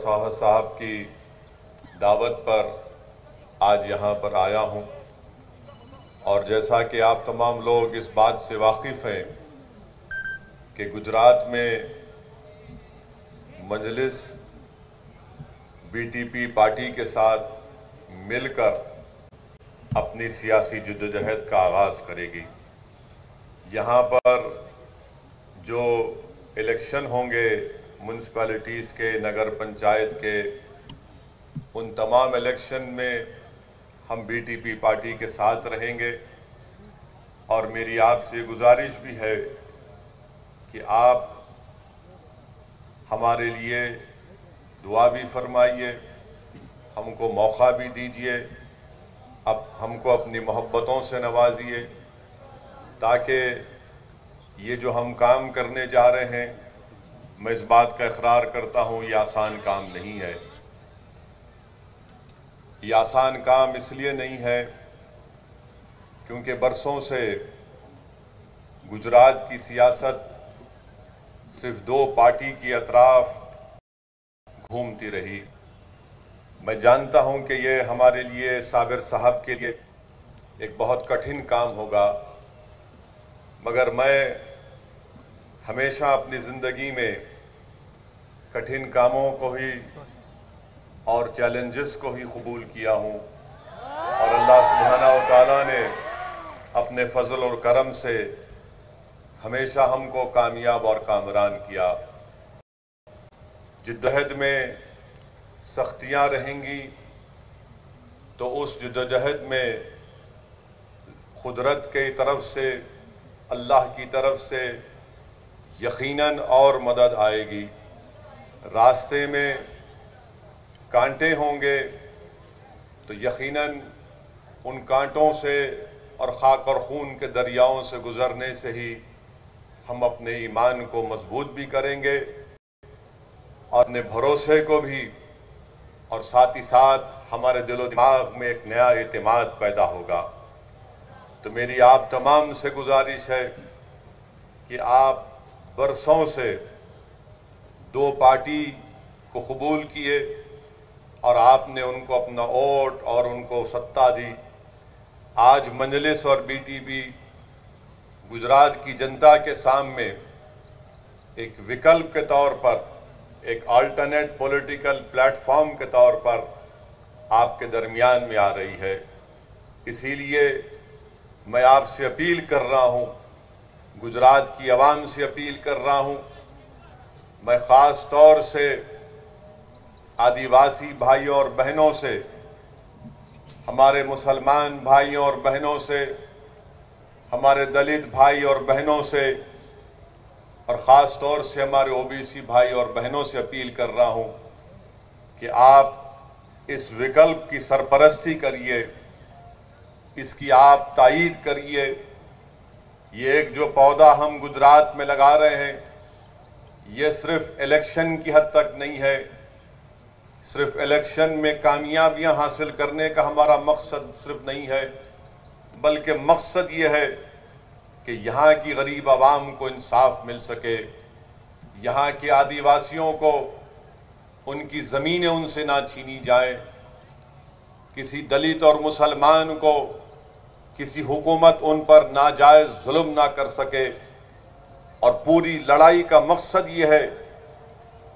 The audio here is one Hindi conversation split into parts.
वसाह साहब की दावत पर आज यहाँ पर आया हूँ। और जैसा कि आप तमाम लोग इस बात से वाकिफ़ हैं कि गुजरात में मजलिस बीटीपी पार्टी के साथ मिलकर अपनी सियासी जद्दोजहद का आगाज़ करेगी। यहाँ पर जो इलेक्शन होंगे म्यूनसिपैलिटीज़ के, नगर पंचायत के, उन तमाम इलेक्शन में हम बीटीपी पार्टी के साथ रहेंगे। और मेरी आपसे गुजारिश भी है कि आप हमारे लिए दुआ भी फरमाइए, हमको मौका भी दीजिए, अब हमको अपनी मोहब्बतों से नवाजिए, ताकि ये जो हम काम करने जा रहे हैं, मैं इस बात का इकरार करता हूँ, ये आसान काम नहीं है। ये आसान काम इसलिए नहीं है क्योंकि बरसों से गुजरात की सियासत सिर्फ दो पार्टी की अतराफ घूमती रही। मैं जानता हूं कि ये हमारे लिए, साबिर साहब के लिए एक बहुत कठिन काम होगा, मगर मैं हमेशा अपनी ज़िंदगी में कठिन कामों को ही और चैलेंजेस को ही कबूल किया हूँ। और अल्लाह सुब्हानहू व तआला ने अपने फजल और करम से हमेशा हमको कामयाब और कामरान किया। जिद्दोजहद में सख्तियाँ रहेंगी तो उस जिद्दोजहद में कुदरत की तरफ से, अल्लाह की तरफ से यकीनन और मदद आएगी। रास्ते में कांटे होंगे तो यकीनन उन कांटों से और खाक और खून के दरियाओं से गुजरने से ही हम अपने ईमान को मजबूत भी करेंगे और अपने भरोसे को भी, और साथ ही साथ हमारे दिलो दिमाग में एक नया एतमाद पैदा होगा। तो मेरी आप तमाम से गुजारिश है कि आप बरसों से दो पार्टी को कबूल किए और आपने उनको अपना वोट और उनको सत्ता दी। आज मजलिस और बीटीपी गुजरात की जनता के सामने एक विकल्प के तौर पर, एक अल्टरनेट पॉलिटिकल प्लेटफॉर्म के तौर पर आपके दरमियान में आ रही है। इसीलिए मैं आपसे अपील कर रहा हूं, गुजरात की आवाम से अपील कर रहा हूं, मैं ख़ास तौर से आदिवासी भाइयों और बहनों से, हमारे मुसलमान भाइयों और बहनों से, हमारे दलित भाई और बहनों से, और ख़ास तौर से हमारे ओबीसी भाई और बहनों से अपील कर रहा हूं कि आप इस विकल्प की सरपरस्ती करिए, इसकी आप तायीद करिए। ये एक जो पौधा हम गुजरात में लगा रहे हैं, ये सिर्फ इलेक्शन की हद तक नहीं है। सिर्फ इलेक्शन में कामयाबियां हासिल करने का हमारा मकसद सिर्फ नहीं है, बल्कि मकसद ये है कि यहाँ की गरीब आवाम को इंसाफ मिल सके, यहाँ के आदिवासियों को उनकी ज़मीनें उनसे ना छीनी जाए, किसी दलित और मुसलमान को किसी हुकूमत उन पर नाजायज़ जुल्म ना कर सके। और पूरी लड़ाई का मकसद ये है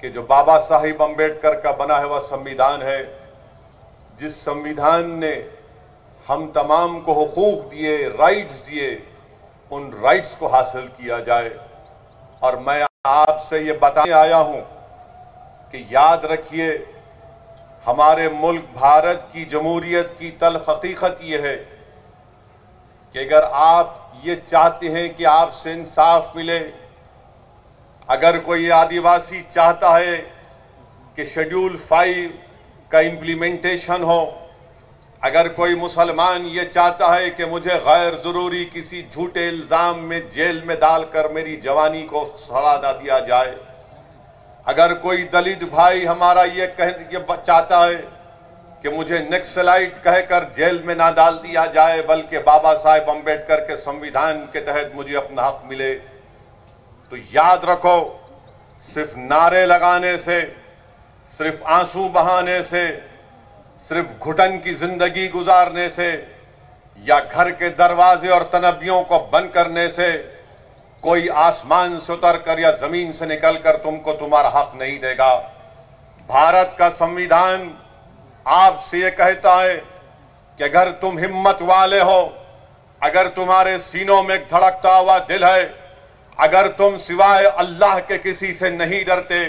कि जो बाबा साहिब अम्बेडकर का बना हुआ संविधान है, जिस संविधान ने हम तमाम को हुकूक दिए, राइट्स दिए, उन राइट्स को हासिल किया जाए। और मैं आपसे ये बताने आया हूं कि याद रखिए, हमारे मुल्क भारत की जमहूरियत की तल्ख हकीकत ये है कि अगर आप ये चाहते हैं कि आपसे इंसाफ मिले, अगर कोई आदिवासी चाहता है कि शेड्यूल 5 का इम्प्लीमेंटेशन हो, अगर कोई मुसलमान ये चाहता है कि मुझे गैर ज़रूरी किसी झूठे इल्ज़ाम में जेल में डालकर मेरी जवानी को सड़ा दिया जाए, अगर कोई दलित भाई हमारा ये चाहता है कि मुझे नक्सलाइट कहकर जेल में ना डाल दिया जाए, बल्कि बाबा साहेब अम्बेडकर के संविधान के तहत मुझे अपना हक मिले, तो याद रखो, सिर्फ नारे लगाने से, सिर्फ आंसू बहाने से, सिर्फ घुटन की जिंदगी गुजारने से या घर के दरवाजे और तनबियों को बंद करने से कोई आसमान से उतर कर या जमीन से निकलकर तुमको तुम्हारा हक नहीं देगा। भारत का संविधान आपसे ये कहता है कि अगर तुम हिम्मत वाले हो, अगर तुम्हारे सीनों में एक धड़कता हुआ दिल है, अगर तुम सिवाय अल्लाह के किसी से नहीं डरते,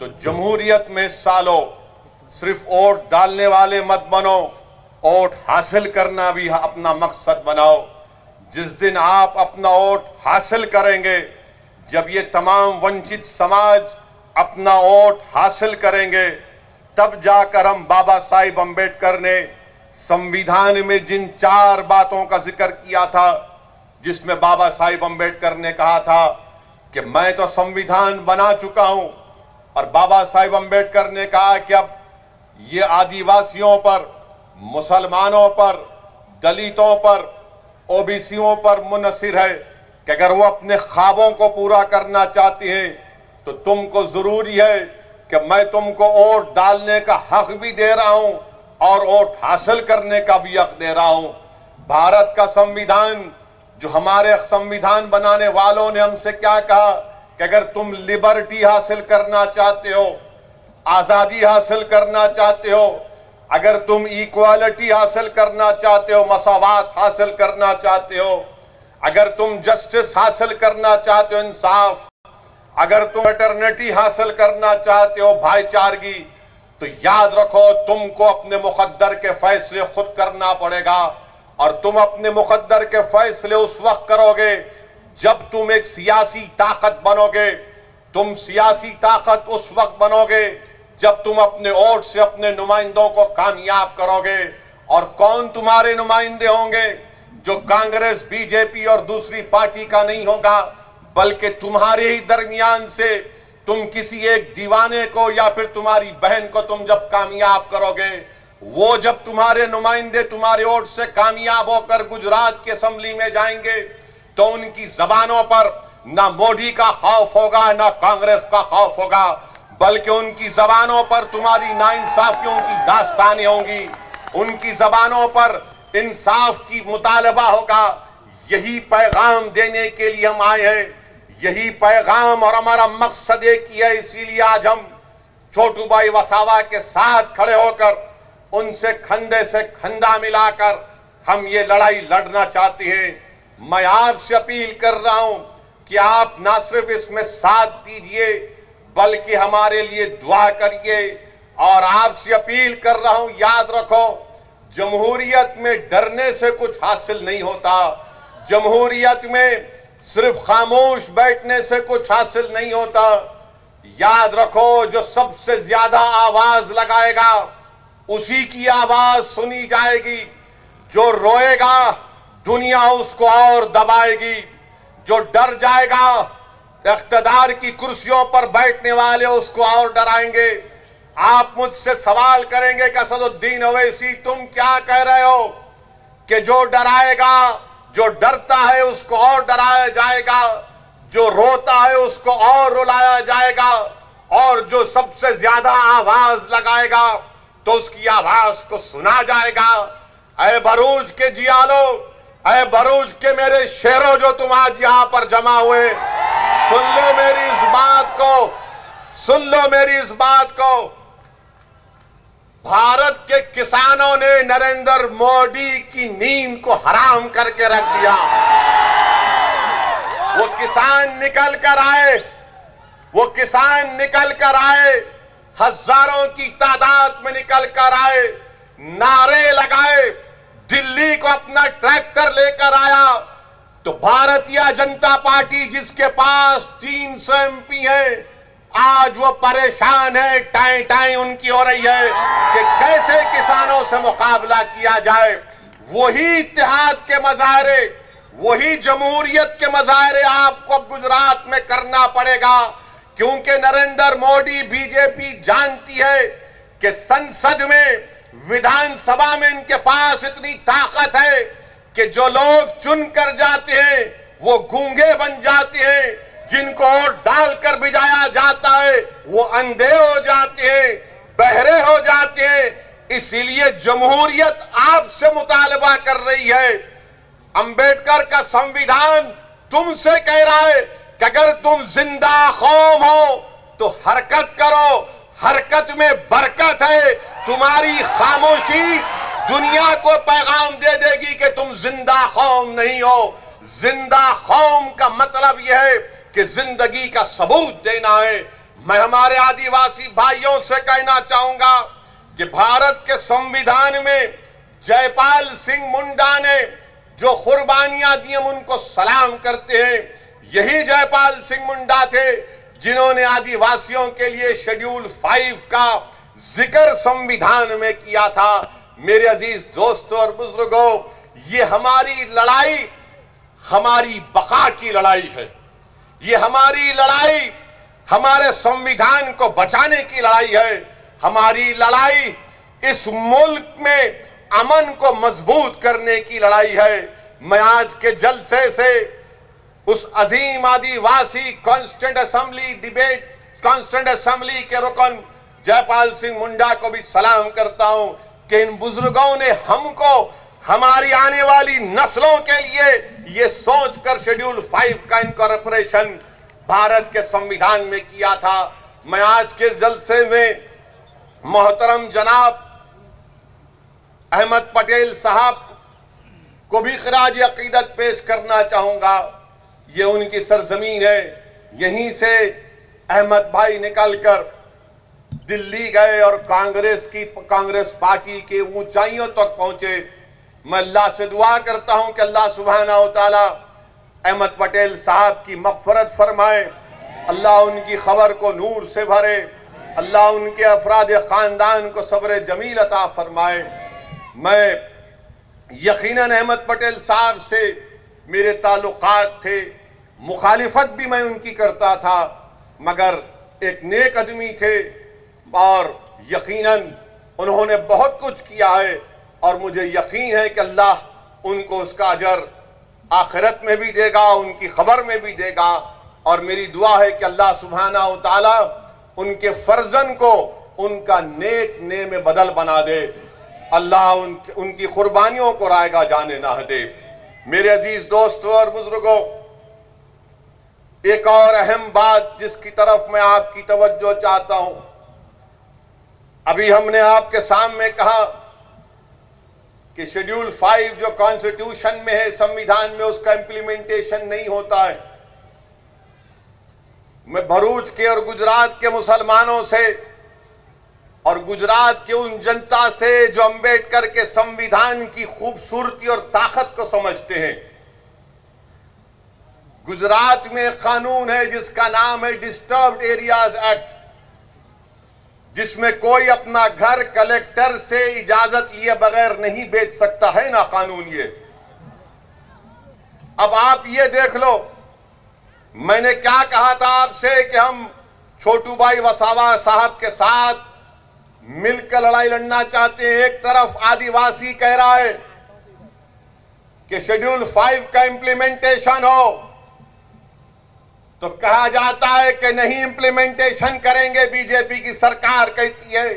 तो जमहूरियत में सालों सिर्फ वोट डालने वाले मत बनो, वोट हासिल करना भी अपना मकसद बनाओ। जिस दिन आप अपना वोट हासिल करेंगे, जब ये तमाम वंचित समाज अपना वोट हासिल करेंगे, तब जाकर हम बाबा साहिब अम्बेडकर ने संविधान में जिन 4 बातों का जिक्र किया था, जिसमें बाबा साहिब अम्बेडकर ने कहा था कि मैं तो संविधान बना चुका हूं, और बाबा साहिब अम्बेडकर ने कहा कि अब ये आदिवासियों पर, मुसलमानों पर, दलितों पर, ओबीसीयों पर मुनसिर है कि अगर वो अपने ख्वाबों को पूरा करना चाहती हैं तो तुमको जरूरी है कि मैं तुमको वोट डालने का हक भी दे रहा हूं और वोट हासिल करने का भी हक दे रहा हूं। भारत का संविधान, जो हमारे संविधान बनाने वालों ने हमसे क्या कहा कि अगर तुम लिबर्टी हासिल करना चाहते हो, आजादी हासिल करना चाहते हो, अगर तुम इक्वालिटी हासिल करना चाहते हो, मसावात हासिल करना चाहते हो, अगर तुम जस्टिस हासिल करना चाहते हो, इंसाफ, अगर तुम फ्रेटर्निटी हासिल करना चाहते हो, भाईचारगी, तो याद रखो तुमको अपने मुकद्दर के फैसले खुद करना पड़ेगा। और तुम अपने मुकद्दर के फैसले उस वक्त करोगे जब तुम एक सियासी ताकत बनोगे। तुम सियासी ताकत उस वक्त बनोगे जब तुम अपने वोट से अपने नुमाइंदों को कामयाब करोगे। और कौन तुम्हारे नुमाइंदे होंगे? जो कांग्रेस, बीजेपी और दूसरी पार्टी का नहीं होगा, बल्कि तुम्हारे ही दरमियान से तुम किसी एक दीवाने को या फिर तुम्हारी बहन को तुम जब कामयाब करोगे, वो जब तुम्हारे नुमाइंदे तुम्हारे वोट से कामयाब होकर गुजरात की असेंबली में जाएंगे, तो उनकी जबानों पर ना मोदी का खौफ होगा, ना कांग्रेस का खौफ होगा, बल्कि उनकी जबानों पर तुम्हारी नाइंसाफियों की दास्तानें होंगी, उनकी जबानों पर इंसाफ की मुतालबा होगा। यही पैगाम देने के लिए हम आए हैं, यही पैगाम और हमारा मकसद एक ही है। इसीलिए आज हम छोटू भाई वसावा के साथ खड़े होकर उनसे कंधे से कंधा मिलाकर हम ये लड़ाई लड़ना चाहते हैं। मैं आपसे अपील कर रहा हूं कि आप ना सिर्फ इसमें साथ दीजिए, बल्कि हमारे लिए दुआ करिए। और आपसे अपील कर रहा हूं, याद रखो, जमहूरियत में डरने से कुछ हासिल नहीं होता। जमहूरियत में सिर्फ खामोश बैठने से कुछ हासिल नहीं होता। याद रखो, जो सबसे ज्यादा आवाज लगाएगा उसी की आवाज सुनी जाएगी। जो रोएगा दुनिया उसको और दबाएगी। जो डर जाएगा, इख्तिदार की कुर्सियों पर बैठने वाले उसको और डराएंगे। आप मुझसे सवाल करेंगे कि असदुद्दीन ओवैसी तुम क्या कह रहे हो कि जो डराएगा, जो डरता है उसको और डराया जाएगा, जो रोता है उसको और रुलाया जाएगा, और जो सबसे ज्यादा आवाज लगाएगा तो उसकी आवाज को सुना जाएगा। ऐ भरूच के जियालो, ऐ भरूच के मेरे शेरों जो तुम आज यहां पर जमा हुए, सुन लो मेरी इस बात को, सुन लो मेरी इस बात को। भारत के किसानों ने नरेंद्र मोदी की नींद को हराम करके रख दिया। वो किसान निकल कर आए, वो किसान निकल कर आए, हजारों की तादाद में निकल कर आए, नारे लगाए, दिल्ली को अपना ट्रैक्टर लेकर आया। तो भारतीय जनता पार्टी जिसके पास 300 एमपी है, आज वो परेशान है, टाई टाई उनकी हो रही है कि कैसे किसानों से मुकाबला किया जाए। वही इत्तेहाद के मजाहरे, वही जमहूरियत के मजाहरे आपको अब गुजरात में करना पड़ेगा, क्योंकि नरेंद्र मोदी, बीजेपी जानती है कि संसद में, विधानसभा में इनके पास इतनी ताकत है कि जो लोग चुन कर जाते हैं वो गूंगे बन जाते हैं, जिनको वोट डालकर भिजाया जाता है वो अंधे हो जाते हैं, बहरे हो जाते हैं। इसीलिए जमहूरियत आपसे मुतालबा कर रही है। अंबेडकर का संविधान तुमसे कह रहा है कि अगर तुम जिंदा कौम हो तो हरकत करो, हरकत में बरकत है। तुम्हारी खामोशी दुनिया को पैगाम दे देगी कि तुम जिंदा कौम नहीं हो। जिंदा कौम का मतलब यह है कि जिंदगी का सबूत देना है। मैं हमारे आदिवासी भाइयों से कहना चाहूंगा कि भारत के संविधान में जयपाल सिंह मुंडा ने जो कुर्बानियां दी हम उनको सलाम करते हैं। यही जयपाल सिंह मुंडा थे जिन्होंने आदिवासियों के लिए शेड्यूल 5 का जिक्र संविधान में किया था। मेरे अजीज दोस्तों और बुजुर्गों, ये हमारी लड़ाई हमारी बका की लड़ाई है। ये हमारी लड़ाई हमारे संविधान को बचाने की लड़ाई है। हमारी लड़ाई इस मुल्क में अमन को मजबूत करने की लड़ाई है। मैं आज के जलसे से उस अजीम आदिवासी कॉन्स्टिट्यूएंट असेंबली के रुकन जयपाल सिंह मुंडा को भी सलाम करता हूं कि इन बुजुर्गों ने हमको हमारी आने वाली नस्लों के लिए ये सोचकर शेड्यूल 5 का इनकॉर्पोरेशन भारत के संविधान में किया था। मैं आज के जलसे में मोहतरम जनाब अहमद पटेल साहब को भी खिराज अकीदत पेश करना चाहूंगा। ये उनकी सरजमीन है। यहीं से अहमद भाई निकलकर दिल्ली गए और कांग्रेस पार्टी के ऊंचाइयों तक पहुंचे। मैं अल्लाह से दुआ करता हूं कि अल्लाह सुब्हानहू तआला अहमद पटेल साहब की मग़फ़िरत फरमाए, अल्लाह उनकी खबर को नूर से भरे, अल्लाह उनके अफराद खानदान को सब्र जमील अता फरमाए। मैं यकीनन अहमद पटेल साहब से मेरे ताल्लुकात थे, मुखालिफत भी मैं उनकी करता था, मगर एक नेक आदमी थे और यकीनन उन्होंने बहुत कुछ किया है और मुझे यकीन है कि अल्लाह उनको उसका अजर आखिरत में भी देगा, उनकी खबर में भी देगा। और मेरी दुआ है कि अल्लाह सुब्हानहू तआला उनके फर्जन को उनका नेक ने में बदल बना दे। अल्लाह उनकी कुर्बानियों को रायगा जाने ना दे। मेरे अजीज दोस्तों और बुजुर्गों, एक और अहम बात जिसकी तरफ मैं आपकी तवज्जो चाहता हूं, अभी हमने आपके सामने कहा कि शेड्यूल 5 जो कॉन्स्टिट्यूशन में है, संविधान में, उसका इंप्लीमेंटेशन नहीं होता है। मैं भरूच के और गुजरात के मुसलमानों से और गुजरात के उन जनता से जो अंबेडकर के संविधान की खूबसूरती और ताकत को समझते हैं, गुजरात में एक कानून है जिसका नाम है डिस्टर्ब्ड एरियाज एक्ट, जिसमें कोई अपना घर कलेक्टर से इजाजत लिए बगैर नहीं बेच सकता है ना कानून ये। अब आप ये देख लो, मैंने क्या कहा था आपसे कि हम छोटू भाई वसावा साहब के साथ मिलकर लड़ाई लड़ना चाहते हैं। एक तरफ आदिवासी कह रहा है कि शेड्यूल 5 का इंप्लीमेंटेशन हो, तो कहा जाता है कि नहीं इंप्लीमेंटेशन करेंगे, बीजेपी की सरकार कहती है।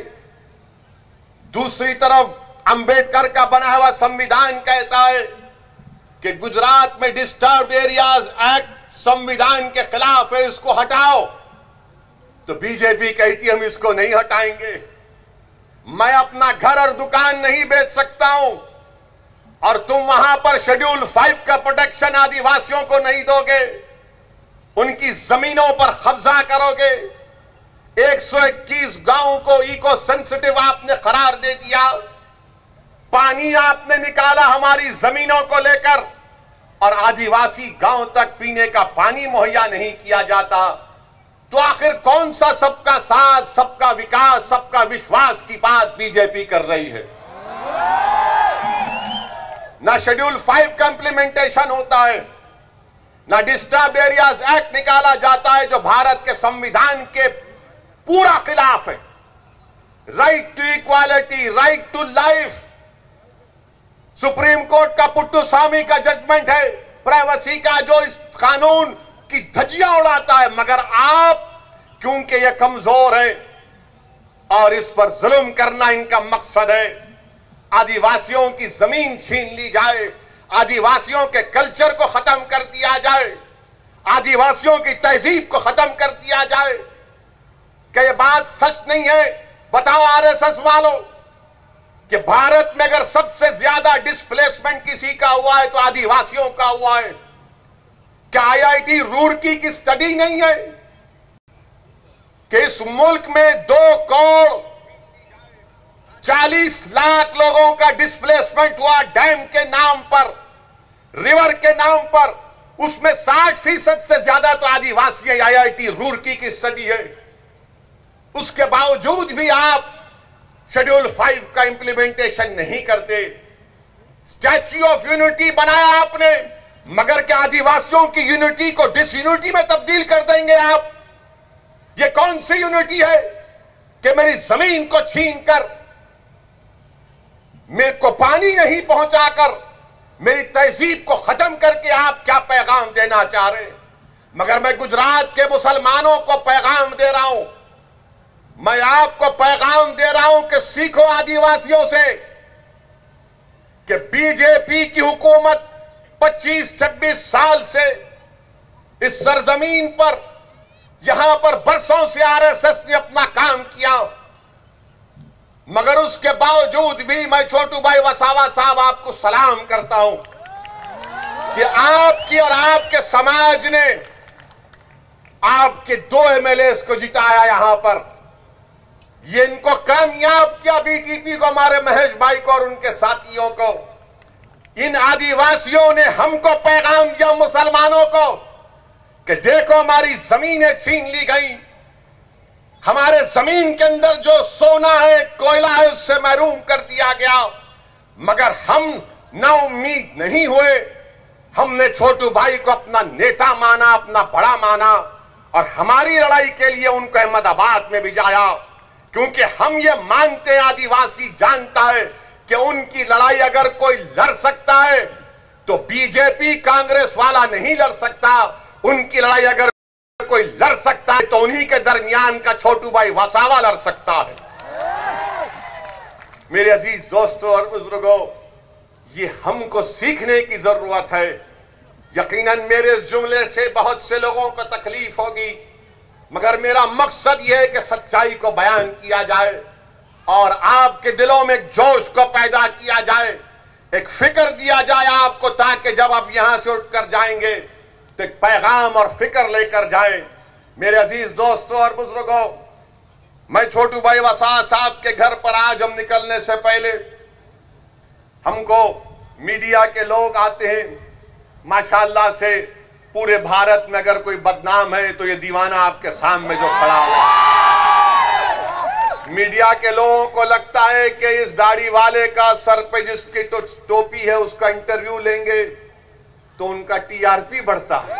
दूसरी तरफ अंबेडकर का बना हुआ संविधान कहता है कि गुजरात में डिस्टर्ब्ड एरियाज एक्ट संविधान के खिलाफ है, इसको हटाओ। तो बीजेपी कहती है हम इसको नहीं हटाएंगे। मैं अपना घर और दुकान नहीं बेच सकता हूं और तुम वहां पर शेड्यूल 5 का प्रोटेक्शन आदिवासियों को नहीं दोगे, उनकी जमीनों पर कब्जा करोगे। 121 गांवों को इको सेंसिटिव आपने करार दे दिया, पानी आपने निकाला हमारी जमीनों को लेकर और आदिवासी गांव तक पीने का पानी मुहैया नहीं किया जाता। तो आखिर कौन सा सबका साथ, सबका विकास, सबका विश्वास की बात बीजेपी कर रही है? ना शेड्यूल 5 का इंप्लीमेंटेशन होता है, ना डिस्टर्ब एरियाज एक्ट निकाला जाता है जो भारत के संविधान के पूरा खिलाफ है। Right to equality, right to life, supreme court का पुट्टुस्वामी का जजमेंट है। प्राइवेसी का जो इस कानून की धज्जियां उड़ाता है, मगर आप क्योंकि ये कमजोर है और इस पर जुल्म करना इनका मकसद है, आदिवासियों की जमीन छीन ली जाए, आदिवासियों के कल्चर को खत्म कर दिया जाए, आदिवासियों की तहजीब को खत्म कर दिया जाए। क्या ये बात सच नहीं है? बताओ आरएसएस वालों कि भारत में अगर सबसे ज्यादा डिस्प्लेसमेंट किसी का हुआ है तो आदिवासियों का हुआ है। क्या आईआईटी रुड़की की स्टडी नहीं है कि इस मुल्क में 2 करोड़ 40 लाख लोगों का डिस्प्लेसमेंट हुआ डैम के नाम पर, रिवर के नाम पर, उसमें 60% से ज्यादा तो आदिवासी है। आईआईटी रुड़की की स्टडी है। उसके बावजूद भी आप शेड्यूल 5 का इंप्लीमेंटेशन नहीं करते। स्टैच्यू ऑफ यूनिटी बनाया आपने, मगर क्या आदिवासियों की यूनिटी को डिसयूनिटी में तब्दील कर देंगे आप? ये कौन सी यूनिटी है कि मेरी जमीन को छीनकर, मेरे को पानी नहीं पहुंचाकर, मेरी तहजीब को खत्म करके आप क्या पैगाम देना चाह रहे हैं? मगर मैं गुजरात के मुसलमानों को पैगाम दे रहा हूं, मैं आपको पैगाम दे रहा हूं कि सीखो आदिवासियों से कि बीजेपी की हुकूमत 25-26 साल से इस सरजमीन पर, यहां पर बरसों से आरएसएस ने अपना काम किया, मगर उसके बावजूद भी मैं छोटू भाई वसावा साहब आपको सलाम करता हूं कि आपकी और आपके समाज ने आपके 2 एमएलए को जिताया यहां पर। ये इनको कामयाब किया, बीटीपी को, हमारे महेश भाई को और उनके साथियों को। इन आदिवासियों ने हमको पैगाम दिया, मुसलमानों को, कि देखो हमारी जमीनें छीन ली गई, हमारे जमीन के अंदर जो सोना है, कोयला है, उससे महरूम कर दिया गया, मगर हम ना उम्मीद नहीं हुए। हमने छोटू भाई को अपना नेता माना, अपना बड़ा माना, और हमारी लड़ाई के लिए उनको अहमदाबाद में भिजाया, क्योंकि हम ये मानते हैं, आदिवासी जानता है कि उनकी लड़ाई अगर कोई लड़ सकता है तो बीजेपी कांग्रेस वाला नहीं लड़ सकता। उनकी लड़ाई अगर कोई लड़ सकता है तो उन्हीं के दरमियान का छोटू भाई वसावा लड़ सकता है। मेरे अजीज दोस्तों और बुजुर्गों, ये हमको सीखने की जरूरत है। यकीनन मेरे इस जुमले से बहुत से लोगों को तकलीफ होगी, मगर मेरा मकसद यह है कि सच्चाई को बयान किया जाए और आपके दिलों में एक जोश को पैदा किया जाए, एक फिक्र दिया जाए आपको, ताकि जब आप यहां से उठकर जाएंगे तो एक पैगाम और फिक्र लेकर जाएं। मेरे अजीज दोस्तों और बुजुर्गों, मैं छोटू भाई वसावा साहब के घर पर आज हम निकलने से पहले, हमको मीडिया के लोग आते हैं, माशाअल्लाह से पूरे भारत में अगर कोई बदनाम है तो ये दीवाना आपके सामने जो खड़ा हुआ। मीडिया के लोगों को लगता है कि इस दाढ़ी वाले का सर पे जिसकी टोपी है उसका इंटरव्यू लेंगे तो उनका टीआरपी बढ़ता है।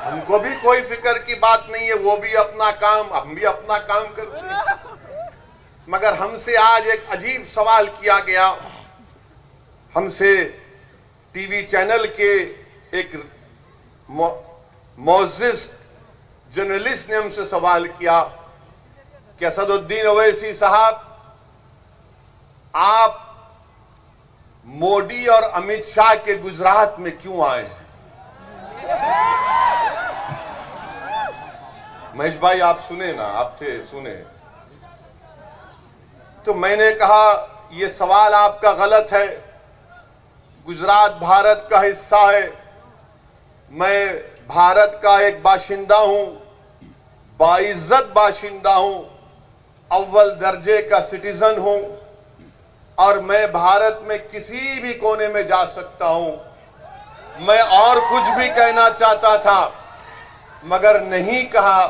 हमको भी कोई फिक्र की बात नहीं है, वो भी अपना काम, हम भी अपना काम करते हैं। मगर हमसे आज एक अजीब सवाल किया गया। हमसे टीवी चैनल के एक मोअज़्ज़िज़ जर्नलिस्ट ने हमसे सवाल किया कि असदुद्दीन ओवैसी साहब, आप मोदी और अमित शाह के गुजरात में क्यों आए हैं? महेश भाई आप सुने ना, आप थे, सुने। तो मैंने कहा यह सवाल आपका गलत है। गुजरात भारत का हिस्सा है, मैं भारत का एक बाशिंदा हूं, बाइज्जत बाशिंदा हूं, अव्वल दर्जे का सिटीजन हूं और मैं भारत में किसी भी कोने में जा सकता हूं। मैं और कुछ भी कहना चाहता था मगर नहीं कहा,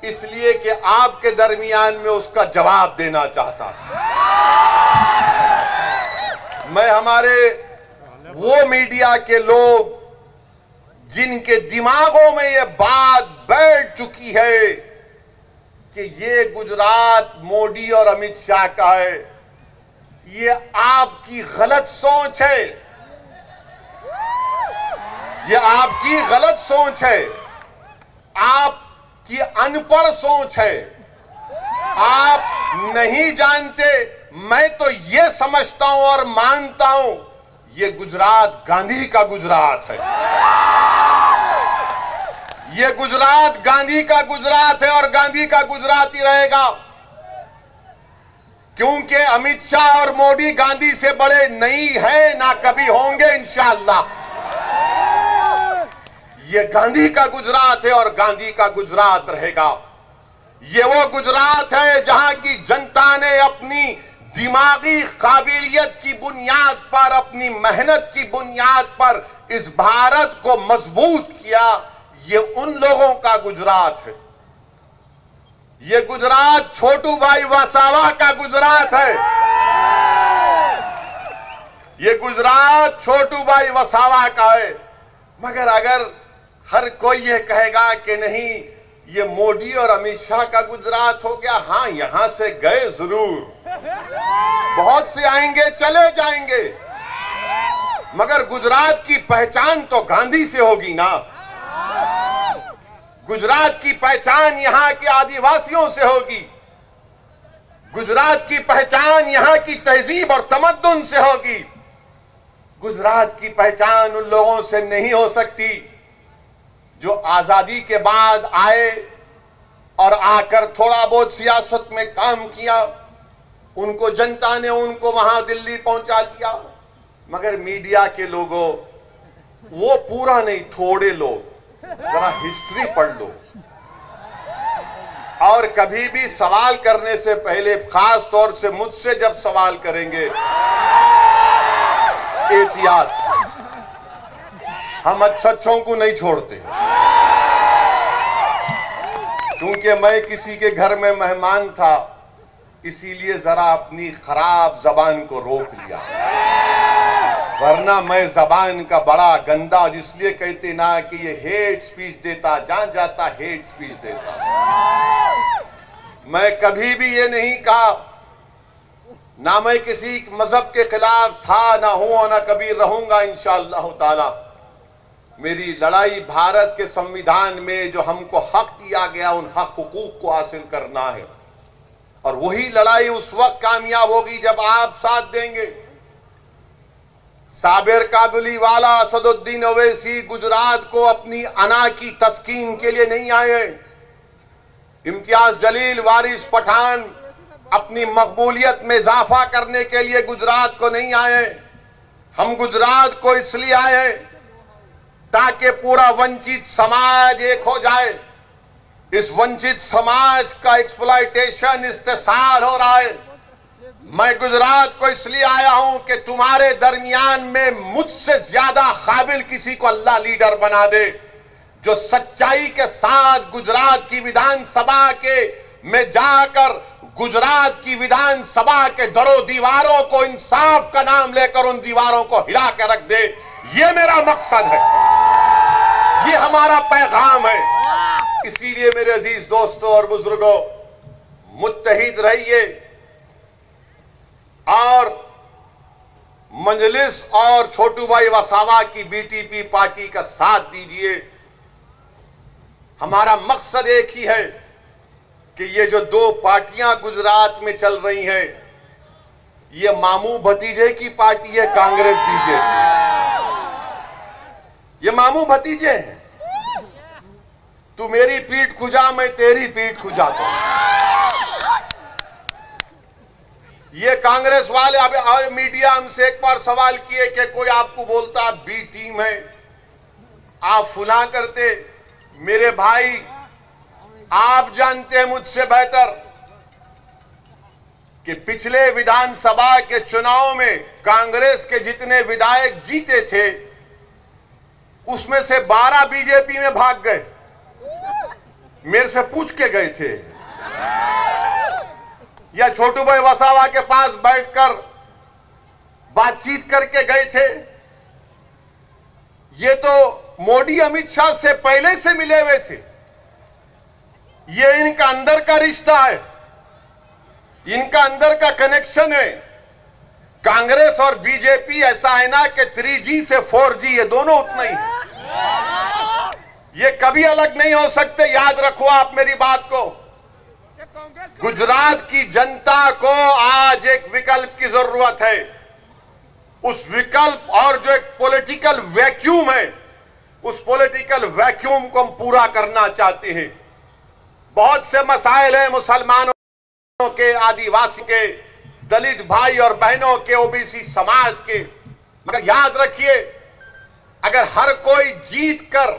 इसलिए कि आपके दरमियान में उसका जवाब देना चाहता था। मैं हमारे वो मीडिया के लोग जिनके दिमागों में ये बात बैठ चुकी है कि ये गुजरात मोदी और अमित शाह का है, ये आपकी गलत सोच है। ये आपकी गलत सोच है, आपकी अनपढ़ सोच है, आप नहीं जानते। मैं तो ये समझता हूं और मानता हूं ये गुजरात गांधी का गुजरात है, ये गुजरात गांधी का गुजरात है और गांधी का गुजरात ही रहेगा, क्योंकि अमित शाह और मोदी गांधी से बड़े नहीं हैं, ना कभी होंगे इंशाअल्लाह। ये गांधी का गुजरात है और गांधी का गुजरात रहेगा। ये वो गुजरात है जहां की जनता ने अपनी दिमागी काबिलियत की बुनियाद पर, अपनी मेहनत की बुनियाद पर इस भारत को मजबूत किया। ये उन लोगों का गुजरात है। ये गुजरात छोटू भाई वसावा का गुजरात है। ये गुजरात छोटू भाई वसावा का है। मगर अगर हर कोई ये कहेगा कि नहीं ये मोदी और अमित शाह का गुजरात हो गया, हां यहां से गए जरूर, बहुत से आएंगे चले जाएंगे, मगर गुजरात की पहचान तो गांधी से होगी ना। गुजरात की पहचान यहां के आदिवासियों से होगी, गुजरात की पहचान यहां की तहजीब और तमद्दुन से होगी। गुजरात की पहचान उन लोगों से नहीं हो सकती जो आजादी के बाद आए और आकर थोड़ा बहुत सियासत में काम किया, उनको जनता ने उनको वहां दिल्ली पहुंचा दिया। मगर मीडिया के लोगों, वो पूरा नहीं, थोड़े लोग जरा हिस्ट्री पढ़ लो और कभी भी सवाल करने से पहले, खास तौर से मुझसे जब सवाल करेंगे, एहतियात से। हम अच्छों को नहीं छोड़ते, क्योंकि मैं किसी के घर में मेहमान था, इसीलिए जरा अपनी खराब जबान को रोक लिया, वरना मैं जबान का बड़ा गंदा, इसलिए कहते ना कि ये हेट स्पीच देता, जहां जाता हेट स्पीच देता। मैं कभी भी ये नहीं कहा, ना मैं किसी मजहब के खिलाफ था, ना हूं और ना कभी रहूंगा इंशाअल्लाह ताला। मेरी लड़ाई भारत के संविधान में जो हमको हक दिया गया, उन हक हुकूक को हासिल करना है, और वही लड़ाई उस वक्त कामयाब होगी जब आप साथ देंगे। साबिर काबुली वाला, असदुद्दीन ओवैसी गुजरात को अपनी अना की तस्कीन के लिए नहीं आए। इम्तियाज जलील, वारिस पठान अपनी मकबूलियत में इजाफा करने के लिए गुजरात को नहीं आए। हम गुजरात को इसलिए आए ताकि पूरा वंचित समाज एक हो जाए। इस वंचित समाज का एक्सप्लॉयटेशन, इस्तेसाल हो रहा है। मैं गुजरात को इसलिए आया हूं कि तुम्हारे दरमियान में मुझसे ज्यादा काबिल किसी को अल्लाह लीडर बना दे, जो सच्चाई के साथ गुजरात की विधानसभा के में जाकर गुजरात की विधानसभा के दरों दीवारों को इंसाफ का नाम लेकर उन दीवारों को हिला कर रख दे। ये मेरा मकसद है, ये हमारा पैगाम है। इसीलिए मेरे अजीज दोस्तों और बुजुर्गों, मुत्तहिद रहिए और मजलिस और छोटू भाई वसावा की बीटीपी पार्टी का साथ दीजिए। हमारा मकसद एक ही है कि ये जो दो पार्टियां गुजरात में चल रही हैं, ये मामू भतीजे की पार्टी है, कांग्रेस बीजेपी। ये मामू भतीजे हैं। तू मेरी पीठ खुजा, मैं तेरी पीठ खुजाता हूं। ये कांग्रेस वाले अब मीडिया हमसे एक बार सवाल किए कि कोई आपको बोलता बी टीम है, आप फुला करते। मेरे भाई, आप जानते हैं मुझसे बेहतर कि पिछले विधानसभा के चुनाव में कांग्रेस के जितने विधायक जीते थे, उसमें से 12 बीजेपी में भाग गए। मेरे से पूछ के गए थे, या छोटू भाई वसावा के पास बैठकर बातचीत करके गए थे। ये तो मोदी अमित शाह से पहले से मिले हुए थे। ये इनका अंदर का रिश्ता है, इनका अंदर का कनेक्शन है। कांग्रेस और बीजेपी ऐसा है ना कि 3G से 4G, ये दोनों उतना ही। ये कभी अलग नहीं हो सकते। याद रखो आप मेरी बात को। गुजरात की जनता को आज एक विकल्प की जरूरत है। उस विकल्प और जो एक पॉलिटिकल वैक्यूम है, उस पॉलिटिकल वैक्यूम को हम पूरा करना चाहते हैं। बहुत से मसाइल हैं मुसलमानों के, आदिवासी के, दलित भाई और बहनों के, ओबीसी समाज के, मगर याद रखिए अगर हर कोई जीत कर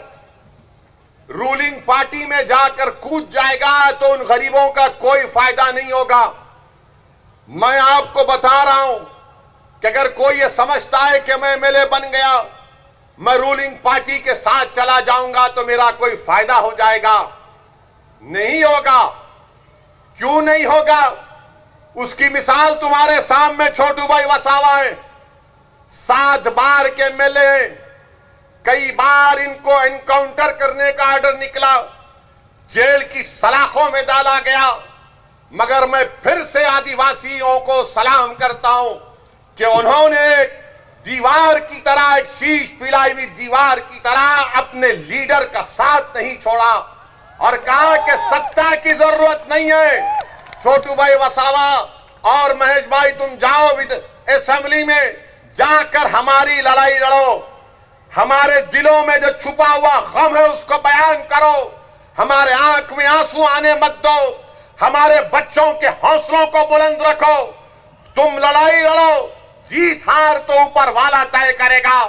रूलिंग पार्टी में जाकर कूद जाएगा तो उन गरीबों का कोई फायदा नहीं होगा। मैं आपको बता रहा हूं कि अगर कोई ये समझता है कि मैं एमएलए बन गया, मैं रूलिंग पार्टी के साथ चला जाऊंगा तो मेरा कोई फायदा हो जाएगा, नहीं होगा। क्यों नहीं होगा? उसकी मिसाल तुम्हारे सामने छोटू भाई वसावा है। 7 बार के एमएलए, कई बार इनको एनकाउंटर करने का ऑर्डर निकला, जेल की सलाखों में डाला गया, मगर मैं फिर से आदिवासियों को सलाम करता हूं कि उन्होंने दीवार की तरह, एक शीश पिलाई हुई दीवार की तरह अपने लीडर का साथ नहीं छोड़ा और कहा कि सत्ता की जरूरत नहीं है। छोटू भाई वसावा और महेश भाई, तुम जाओ असेंबली में जाकर हमारी लड़ाई लड़ो, हमारे दिलों में जो छुपा हुआ गम है उसको बयान करो, हमारे आंख में आंसू आने मत दो, हमारे बच्चों के हौसलों को बुलंद रखो। तुम लड़ाई लड़ो, जीत हार तो ऊपर वाला तय करेगा,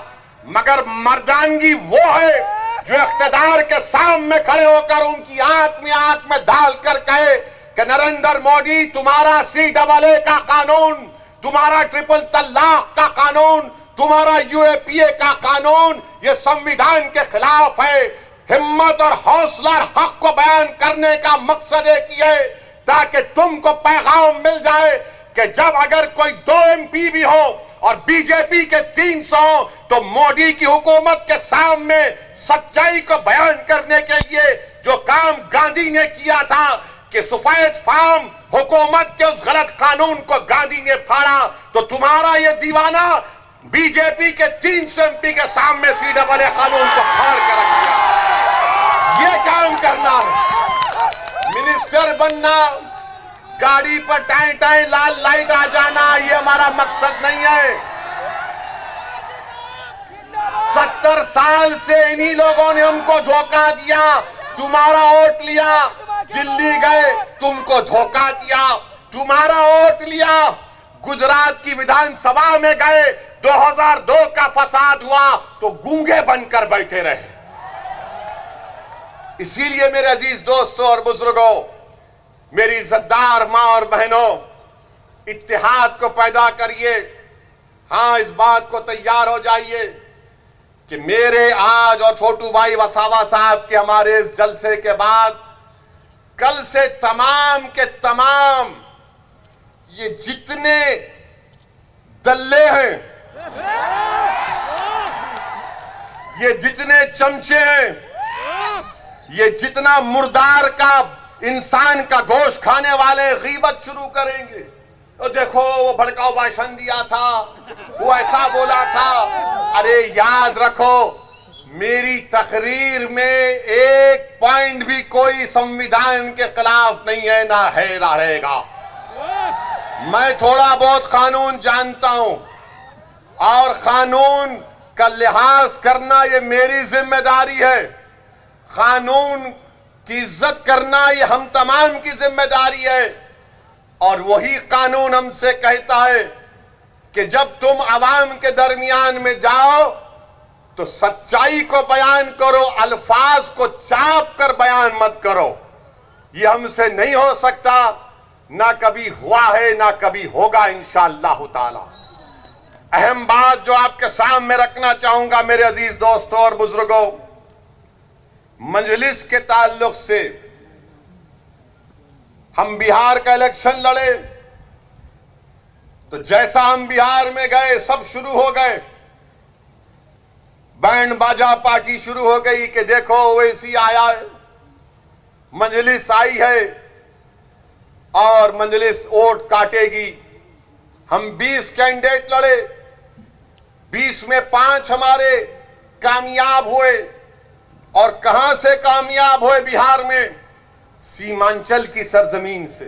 मगर मर्दानगी वो है जो इख्तिदार के सामने खड़े होकर उनकी आंख में डालकर कहे कि नरेंद्र मोदी, तुम्हारा CAA का कानून, तुम्हारा ट्रिपल तलाक का कानून, तुम्हारा UAPA का कानून ये संविधान के खिलाफ है। हिम्मत और हौसला हक को बयान करने का मकसद एक ही है ताकि तुमको पैगाम मिल जाए कि जब अगर कोई 2 MP भी हो और बीजेपी के 300 हो तो मोदी की हुकूमत के सामने सच्चाई को बयान करने के लिए जो काम गांधी ने किया था कि सफेद फार्म हुकूमत के उस गलत कानून को गांधी ने फाड़ा, तो तुम्हारा ये दीवाना बीजेपी के 300 MP के सामने CAA कानून को फाड़ के रख दिया। ये काम करना है, मिनिस्टर बनना, गाड़ी पर टाई टाई लाल लाइट आ जाना, ये हमारा मकसद नहीं है। 70 साल से इन्हीं लोगों ने हमको धोखा दिया। तुम्हारा वोट लिया, दिल्ली गए, तुमको धोखा दिया, तुम्हारा वोट लिया, गुजरात की विधानसभा में गए, 2002 का फसाद हुआ तो गूंगे बनकर बैठे रहे। इसीलिए मेरे अजीज दोस्तों और बुजुर्गों, मेरी इज्जतदार मां और बहनों, इत्तेहाद को पैदा करिए। हां, इस बात को तैयार हो जाइए कि मेरे आज और छोटू भाई वसावा साहब के हमारे इस जलसे के बाद कल से तमाम के तमाम ये जितने दल्ले हैं, ये जितने चमचे हैं, ये जितना मुर्दार का इंसान का गोश्त खाने वाले गीबत शुरू करेंगे। तो देखो वो भड़काऊ भाषण दिया था, वो ऐसा बोला था। अरे याद रखो, मेरी तकरीर में एक पॉइंट भी कोई संविधान के खिलाफ नहीं है, ना है ना रहेगा। मैं थोड़ा बहुत कानून जानता हूं और कानून का लिहाज करना ये मेरी जिम्मेदारी है। कानून की इज्जत करना ये हम तमाम की जिम्मेदारी है। और वही कानून हमसे कहता है कि जब तुम अवाम के दरमियान में जाओ तो सच्चाई को बयान करो, अल्फाज को चाप कर बयान मत करो। ये हमसे नहीं हो सकता, ना कभी हुआ है ना कभी होगा इंशाअल्लाह ताला। अहम बात जो आपके सामने रखना चाहूंगा मेरे अजीज दोस्तों और बुजुर्गों, मजलिस के ताल्लुक से हम बिहार का इलेक्शन लड़े तो जैसा हम बिहार में गए सब शुरू हो गए, बैंड बाजा पार्टी शुरू हो गई कि देखो ओवैसी आया है, मजलिस आई है और मजलिस वोट काटेगी। हम 20 कैंडिडेट लड़े, 20 में 5 हमारे कामयाब हुए। और कहां से कामयाब हुए? बिहार में, सीमांचल की सरजमीन से।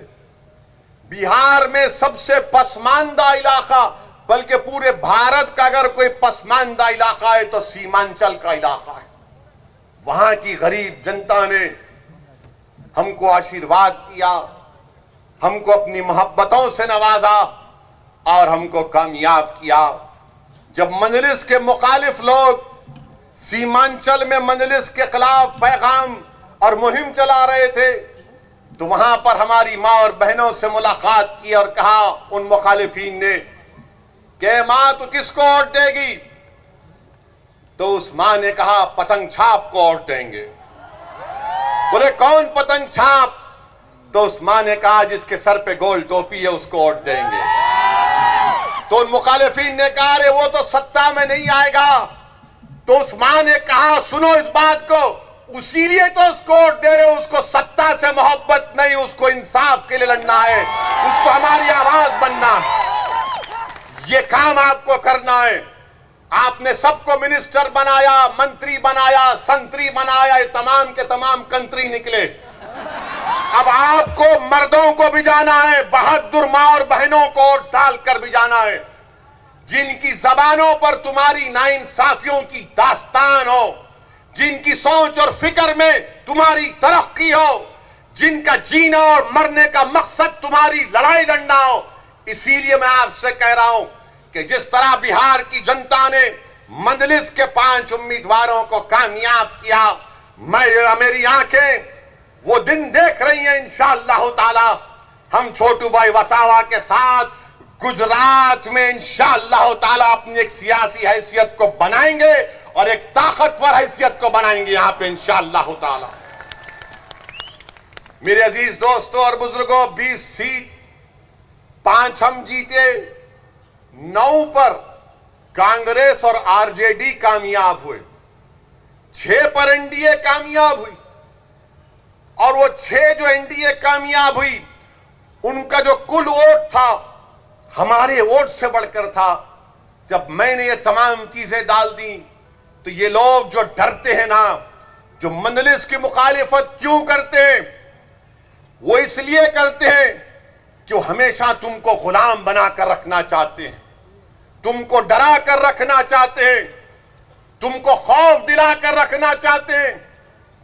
बिहार में सबसे पसमानदा इलाका, बल्कि पूरे भारत का अगर कोई पसमानदा इलाका है तो सीमांचल का इलाका है। वहां की गरीब जनता ने हमको आशीर्वाद किया, हमको अपनी मोहब्बतों से नवाजा और हमको कामयाब किया। जब मजलिस के मुखालिफ लोग सीमांचल में मजलिस के खिलाफ पैगाम और मुहिम चला रहे थे, तो वहां पर हमारी मां और बहनों से मुलाकात की और कहा उन मुखालिफीन ने कि मां तू किसको वोट देगी? तो उस मां ने कहा पतंग छाप को वोट देंगे। बोले कौन पतंग छाप? तो उस मां ने कहा जिसके सर पे गोल टोपी है उसको वोट देंगे। तो उन मुखालिफीन ने कहा अरे वो तो सत्ता में नहीं आएगा। तो उस मां ने कहा सुनो इस बात को, उसीलिए तो उसको वोट दे रहे हो, उसको सत्ता से मोहब्बत नहीं, उसको इंसाफ के लिए लड़ना है, उसको हमारी आवाज बनना है। ये काम आपको करना है। आपने सबको मिनिस्टर बनाया, मंत्री बनाया, संतरी बनाया, ये तमाम के तमाम कंत्री निकले। अब आपको मर्दों को भी जाना है, बहादुर मां और बहनों को वोट डालकर भी जाना है, जिनकी जबानों पर तुम्हारी नाइंसाफियों की दास्तान हो, जिनकी सोच और फिक्र में तुम्हारी तरक्की हो, जिनका जीना और मरने का मकसद तुम्हारी लड़ाई लड़ना हो। इसीलिए मैं आपसे कह रहा हूं कि जिस तरह बिहार की जनता ने मजलिस के 5 उम्मीदवारों को कामयाब किया, मेरी आंखें वो दिन देख रही हैं इंशाअल्लाह ताला हम छोटू भाई वसावा के साथ गुजरात में इंशाअल्लाह ताला अपनी एक सियासी हैसियत को बनाएंगे और एक ताकतवर हैसियत को बनाएंगे यहां पे इंशाअल्लाह ताला। मेरे अजीज दोस्तों और बुजुर्गों, 20 सीट 5 हम जीते, 9 पर कांग्रेस और आरजेडी कामयाब हुए, 6 पर एनडीए कामयाब हुई। और वो 6 जो एनडीए कामयाब हुई, उनका जो कुल वोट था हमारे वोट से बढ़कर था। जब मैंने ये तमाम चीजें डाल दी तो ये लोग जो डरते हैं ना, जो मजलिस की मुखालिफत क्यों करते हैं, वो इसलिए करते हैं कि वो हमेशा तुमको गुलाम बनाकर रखना चाहते हैं, तुमको डरा कर रखना चाहते हैं, तुमको खौफ दिलाकर रखना चाहते हैं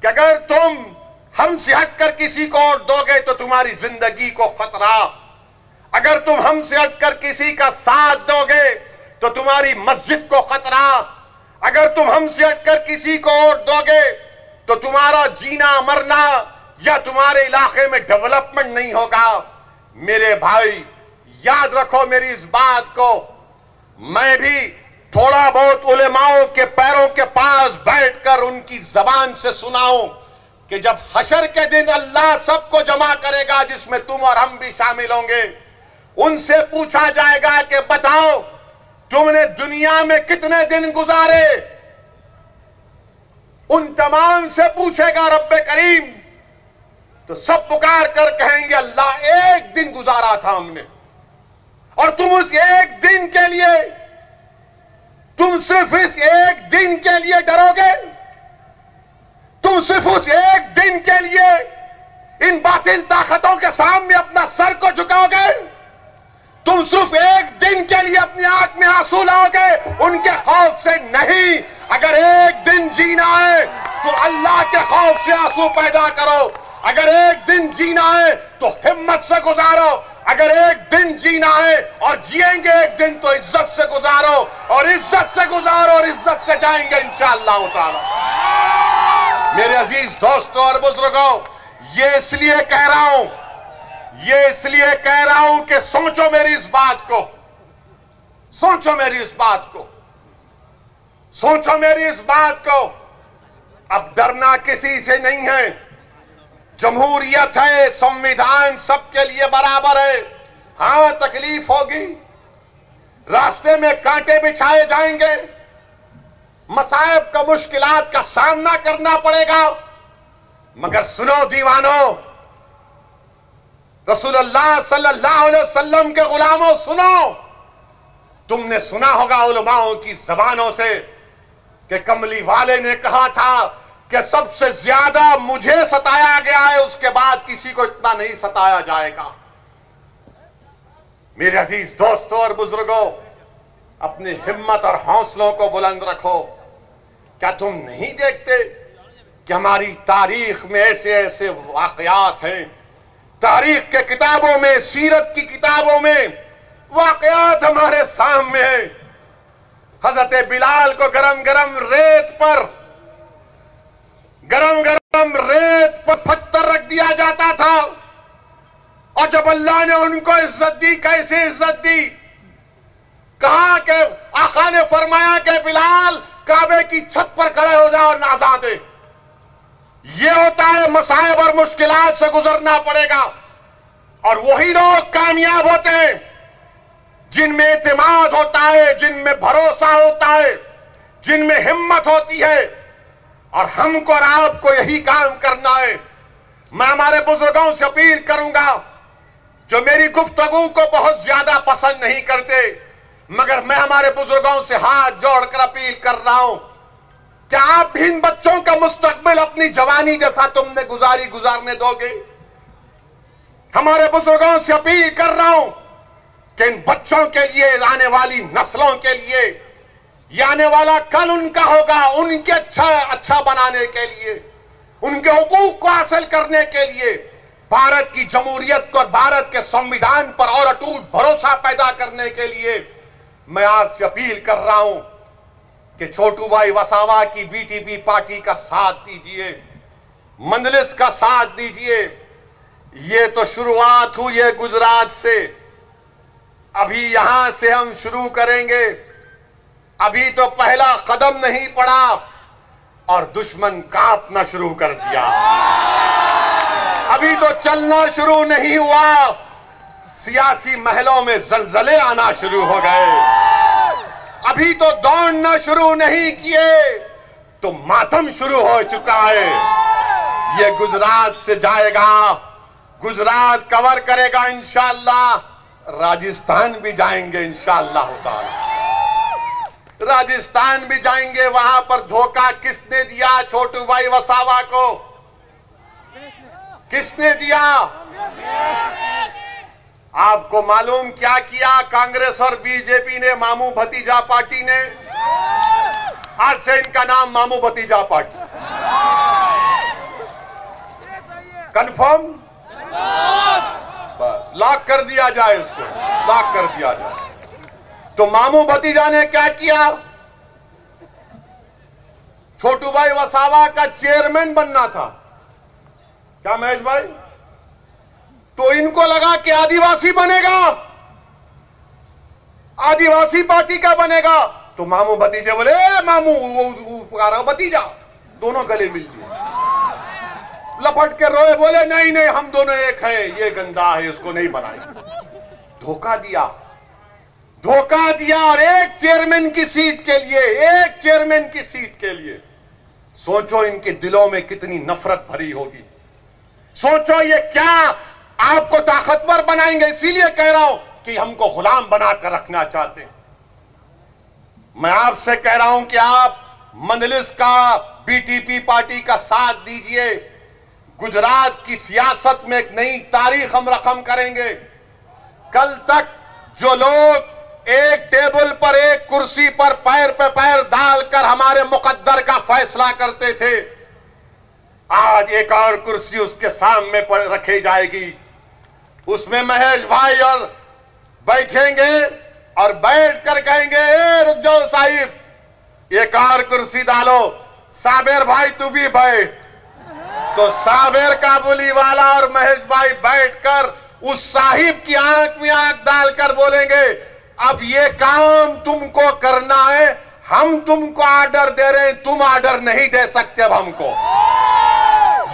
कि अगर तुम हमसे हटकर किसी को वोट दोगे तो तुम्हारी जिंदगी को खतरा, अगर तुम हमसे हटकर किसी का साथ दोगे तो तुम्हारी मस्जिद को खतरा, अगर तुम हमसे हटकर किसी को वोट दोगे तो तुम्हारा जीना मरना या तुम्हारे इलाके में डेवलपमेंट नहीं होगा। मेरे भाई याद रखो मेरी इस बात को, मैं भी थोड़ा बहुत उलेमाओं के पैरों के पास बैठकर उनकी जबान से सुनाऊं कि जब हशर के दिन अल्लाह सबको जमा करेगा, जिसमें तुम और हम भी शामिल होंगे, उनसे पूछा जाएगा कि बताओ तुमने दुनिया में कितने दिन गुजारे। उन तमाम से पूछेगा रब्बे करीम, तो सब पुकार कर कहेंगे अल्लाह एक दिन गुजारा था हमने। और तुम उस एक दिन के लिए, तुम सिर्फ इस एक दिन के लिए डरोगे, तुम सिर्फ उस एक दिन के लिए इन बातिल ताकतों के सामने अपना सर को झुकाओगे, तुम सिर्फ एक दिन के लिए अपनी आंख में आंसू लाओगे उनके खौफ से नहीं। अगर एक दिन जीना है तो अल्लाह के खौफ से आंसू पैदा करो, अगर एक दिन जीना है तो हिम्मत से गुजारो, अगर एक दिन जीना है और जिएंगे एक दिन तो इज्जत से गुजारो, और इज्जत से गुजारो और इज्जत से जाएंगे इंशाअल्लाह ताला। मेरे अजीज दोस्तों और बुजुर्गों, ये इसलिए कह रहा हूं, ये इसलिए कह रहा हूं कि सोचो मेरी इस बात को, सोचो मेरी इस बात को, सोचो मेरी इस बात को। अब डरना किसी से नहीं है, जमहूरियत है, संविधान सबके लिए बराबर है। हां तकलीफ होगी, रास्ते में कांटे बिछाए जाएंगे, मसाइब का मुश्किलात का सामना करना पड़ेगा, मगर सुनो दीवानों, रसूलुल्लाह सल्लल्लाहु अलैहि वसल्लम के गुलामों सुनो, तुमने सुना होगा उलमाओं की जबानों से कि कमली वाले ने कहा था कि सबसे ज्यादा मुझे सताया गया है, उसके बाद किसी को इतना नहीं सताया जाएगा। मेरे अजीज दोस्तों और बुजुर्गों, अपनी हिम्मत और हौसलों को बुलंद रखो। क्या तुम नहीं देखते कि हमारी तारीख में ऐसे ऐसे वाकयात हैं, तारीख के किताबों में, सीरत की किताबों में वाकयात हमारे सामने हैं। हजरत बिलाल को गरम गरम रेत पर पत्थर रख दिया जाता था, और जब अल्लाह ने उनको इज्जत दी, कैसे इज्जत दी, कहा कि आका ने फरमाया कि बिलाल काबे की छत पर खड़े हो जाओ और आजाद दे। ये होता है मसाइब और मुश्किलात से गुजरना पड़ेगा, और वही लोग कामयाब होते हैं जिनमें एतमाद होता है, जिनमें भरोसा होता है, जिनमें हिम्मत होती है। और हमको और आपको यही काम करना है। मैं हमारे बुजुर्गों से अपील करूंगा, जो मेरी गुफ्तगू को बहुत ज्यादा पसंद नहीं करते, मगर मैं हमारे बुजुर्गों से हाथ जोड़कर अपील कर रहा हूं कि आप भी इन बच्चों का मुस्तकबिल अपनी जवानी जैसा तुमने गुजारने दोगे। हमारे बुजुर्गों से अपील कर रहा हूं कि इन बच्चों के लिए, आने वाली नस्लों के लिए, ये आने वाला कल उनका होगा, उनके अच्छा बनाने के लिए, उनके हुकूक को हासिल करने के लिए, भारत की जमहूरियत को, भारत के संविधान पर और अटूट भरोसा पैदा करने के लिए मैं आपसे अपील कर रहा हूं कि छोटू भाई वसावा की बीटीपी पार्टी का साथ दीजिए, मंजलिस का साथ दीजिए। ये तो शुरुआत हुई है गुजरात से, अभी यहां से हम शुरू करेंगे। अभी तो पहला कदम नहीं पड़ा और दुश्मन कांपना शुरू कर दिया। अभी तो चलना शुरू नहीं हुआ, सियासी महलों में जलजले आना शुरू हो गए। अभी तो दौड़ना शुरू नहीं किए तो मातम शुरू हो चुका है। ये गुजरात से जाएगा, गुजरात कवर करेगा इंशाअल्लाह, राजस्थान भी जाएंगे इंशाअल्लाह ताला, राजस्थान भी जाएंगे। वहां पर धोखा किसने दिया छोटू भाई वसावा को? किसने दिया? आपको मालूम क्या किया कांग्रेस और बीजेपी ने, मामू भतीजा पार्टी ने? आज से इनका नाम मामू भतीजा पार्टी। कंफर्म? बस लॉक कर दिया जाए, उसको लॉक कर दिया जाए। तो मामू भतीजा ने क्या किया? छोटू भाई वसावा का चेयरमैन बनना था, क्या महेश भाई? तो इनको लगा कि आदिवासी बनेगा, आदिवासी पार्टी का बनेगा। तो मामू भतीजे बोले, मामू पुकारा भतीजा, दोनों गले मिल गए, लपट के रोए, बोले नहीं नहीं हम दोनों एक हैं, ये गंदा है, इसको नहीं बनाएंगे। धोखा दिया, धोखा दिया। और एक चेयरमैन की सीट के लिए, एक चेयरमैन की सीट के लिए सोचो इनके दिलों में कितनी नफरत भरी होगी। सोचो ये क्या आपको ताकतवर बनाएंगे। इसीलिए कह रहा हूं कि हमको गुलाम बनाकर रखना चाहते हैं। मैं आपसे कह रहा हूं कि आप मंजलिस का, बीटीपी पार्टी का साथ दीजिए। गुजरात की सियासत में एक नई तारीख हम रकम करेंगे। कल तक जो लोग एक टेबल पर, एक कुर्सी पर पैर पे पैर डालकर हमारे मुकद्दर का फैसला करते थे, आज एक और कुर्सी उसके सामने पर रखी जाएगी। उसमें महेश भाई और बैठेंगे और बैठकर कहेंगे, ए रुक जाओ साहिब, एक और कुर्सी डालो, साबिर भाई तू भी बैठ। तो साबिर काबुली वाला और महेश भाई बैठकर उस साहिब की आंख में आंख डालकर बोलेंगे, अब ये काम तुमको करना है, हम तुमको ऑर्डर दे रहे हैं, तुम ऑर्डर नहीं दे सकते अब हमको।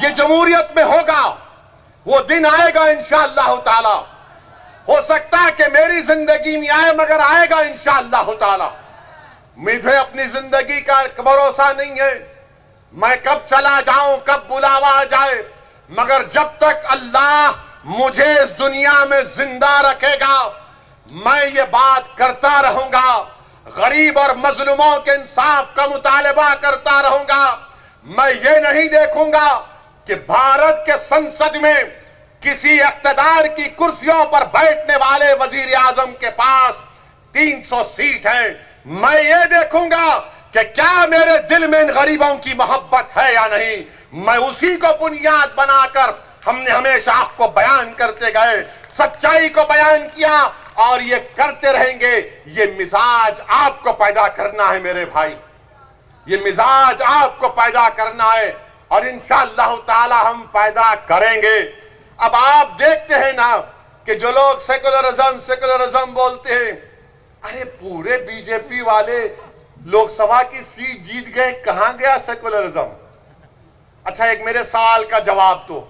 ये जमहूरियत में होगा, वो दिन आएगा इंशाअल्लाह ताला। हो सकता है कि मेरी जिंदगी में आए, मगर आएगा इंशाअल्लाह ताला। मुझे अपनी जिंदगी का भरोसा नहीं है, मैं कब चला जाऊं, कब बुलावा आ जाए, मगर जब तक अल्लाह मुझे इस दुनिया में जिंदा रखेगा, मैं ये बात करता रहूंगा। गरीब और मजलूमों के इंसाफ का मुतालबा करता रहूंगा। मैं ये नहीं देखूंगा कि भारत के संसद में किसी इख्तिदार की कुर्सियों पर बैठने वाले वजीर आजम के पास 300 सीट है। मैं ये देखूंगा कि क्या मेरे दिल में इन गरीबों की मोहब्बत है या नहीं। मैं उसी को बुनियाद बनाकर हमने हमेशा हक को बयान करते गए, सच्चाई को बयान किया और ये करते रहेंगे। ये मिजाज आपको पैदा करना है मेरे भाई, ये मिजाज आपको पैदा करना है और इंशाअल्लाह ताला हम पैदा करेंगे। अब आप देखते हैं ना कि जो लोग सेकुलरिज्म बोलते हैं, अरे पूरे बीजेपी वाले लोकसभा की सीट जीत गए, कहां गया सेकुलरिज्म? अच्छा, एक मेरे सवाल का जवाब दो।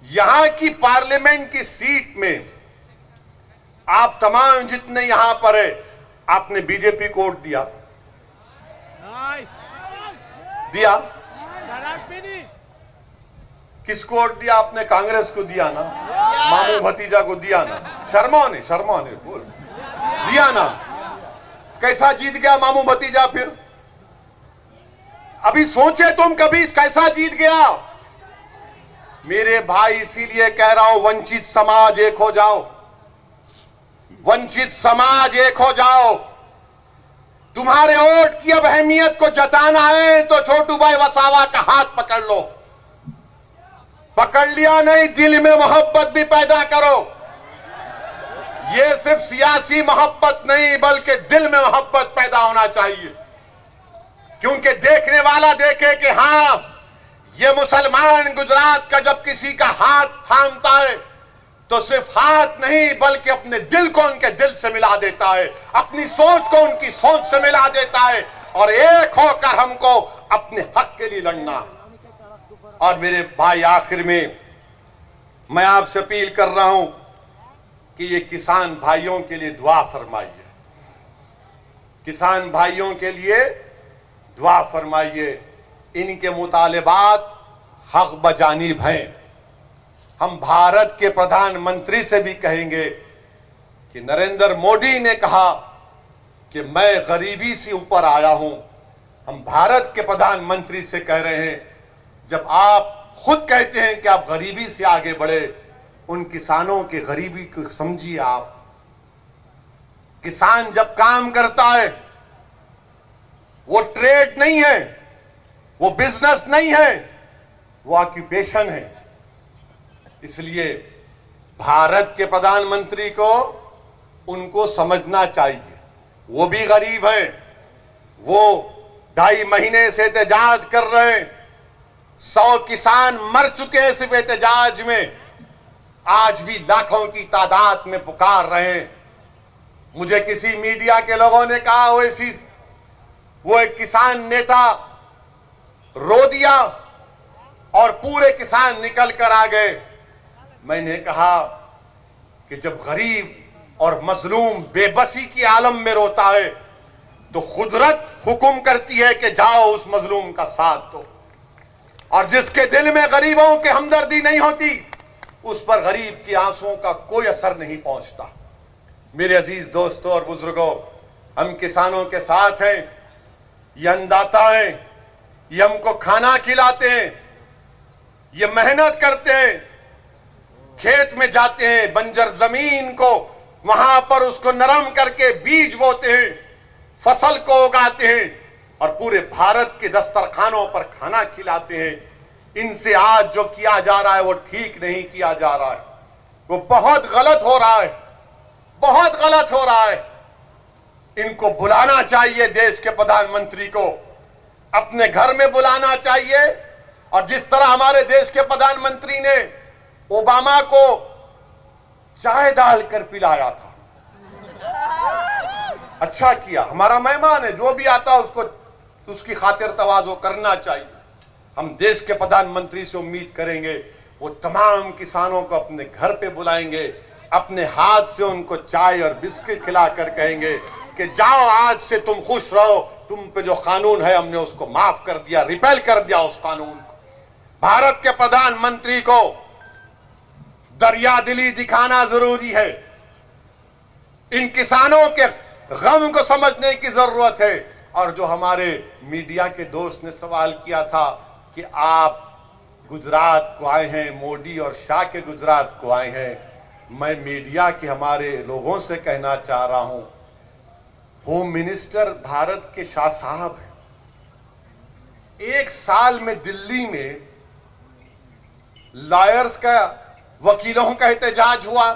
यहां की पार्लियामेंट की सीट में आप तमाम जितने यहां पर है, आपने बीजेपी को वोट दिया? किसको वोट दिया आपने? कांग्रेस को दिया ना, मामू भतीजा को दिया ना, शर्मा ने बोल दिया ना। कैसा जीत गया मामू भतीजा? फिर अभी सोचे तुम कभी कैसा जीत गया? मेरे भाई, इसीलिए कह रहा हूं, वंचित समाज एक हो जाओ, वंचित समाज एक हो जाओ। तुम्हारे वोट की अब अहमियत को जताना है तो छोटू भाई वसावा का हाथ पकड़ लो। पकड़ लिया नहीं, दिल में मोहब्बत भी पैदा करो। यह सिर्फ सियासी मोहब्बत नहीं बल्कि दिल में मोहब्बत पैदा होना चाहिए, क्योंकि देखने वाला देखे कि हां, ये मुसलमान गुजरात का जब किसी का हाथ थामता है तो सिर्फ हाथ नहीं बल्कि अपने दिल को उनके दिल से मिला देता है, अपनी सोच को उनकी सोच से मिला देता है और एक होकर हमको अपने हक के लिए लड़ना है। और मेरे भाई, आखिर में मैं आपसे अपील कर रहा हूं कि ये किसान भाइयों के लिए दुआ फरमाइए, किसान भाइयों के लिए दुआ फरमाइए। इनके मुतालिबात हक बजानिब हैं। हम भारत के प्रधानमंत्री से भी कहेंगे कि नरेंद्र मोदी ने कहा कि मैं गरीबी से ऊपर आया हूं। हम भारत के प्रधानमंत्री से कह रहे हैं, जब आप खुद कहते हैं कि आप गरीबी से आगे बढ़े, उन किसानों की गरीबी को समझिए। आप किसान जब काम करता है, वो ट्रेड नहीं है, वो बिजनेस नहीं है, वो ऑक्यूपेशन है। इसलिए भारत के प्रधानमंत्री को उनको समझना चाहिए, वो भी गरीब है। वो 2.5 महीने से एहतजाज कर रहे हैं, 100 किसान मर चुके हैं सिर्फ एहतजाज में, आज भी लाखों की तादाद में पुकार रहे हैं। मुझे किसी मीडिया के लोगों ने कहा वो एक किसान नेता रो दिया और पूरे किसान निकल कर आ गए। मैंने कहा कि जब गरीब और मजलूम बेबसी की आलम में रोता है तो कुदरत हुक्म करती है कि जाओ उस मजलूम का साथ दो, और जिसके दिल में गरीबों की हमदर्दी नहीं होती उस पर गरीब की आंसुओं का कोई असर नहीं पहुंचता। मेरे अजीज दोस्तों और बुजुर्गों, हम किसानों के साथ हैं। ये अन्नदाता हैं, ये हमको खाना खिलाते हैं, ये मेहनत करते हैं, खेत में जाते हैं, बंजर जमीन को वहां पर उसको नरम करके बीज बोते हैं, फसल को उगाते हैं और पूरे भारत के दस्तरखानों पर खाना खिलाते हैं। इनसे आज जो किया जा रहा है वो ठीक नहीं किया जा रहा है, वो बहुत गलत हो रहा है, बहुत गलत हो रहा है। इनको बुलाना चाहिए, देश के प्रधानमंत्री को अपने घर में बुलाना चाहिए, और जिस तरह हमारे देश के प्रधानमंत्री ने ओबामा को चाय डालकर पिलाया था, अच्छा किया। हमारा मेहमान है, जो भी आता है उसको उसकी खातिर तवाज़ो करना चाहिए। हम देश के प्रधानमंत्री से उम्मीद करेंगे वो तमाम किसानों को अपने घर पे बुलाएंगे, अपने हाथ से उनको चाय और बिस्किट खिलाकर कहेंगे कि जाओ, आज से तुम खुश रहो, तुम पे जो कानून है हमने उसको माफ कर दिया, रिपेल कर दिया उस कानून को। भारत के प्रधानमंत्री को दरिया दिली दिखाना जरूरी है। इन किसानों के गम को समझने की जरूरत है। और जो हमारे मीडिया के दोस्त ने सवाल किया था कि आप गुजरात को आए हैं, मोदी और शाह के गुजरात को आए हैं, मैं मीडिया के हमारे लोगों से कहना चाह रहा हूं, होम मिनिस्टर भारत के शाह साहब हैं। एक साल में दिल्ली में लॉयर्स का, वकीलों का एहतजाज हुआ,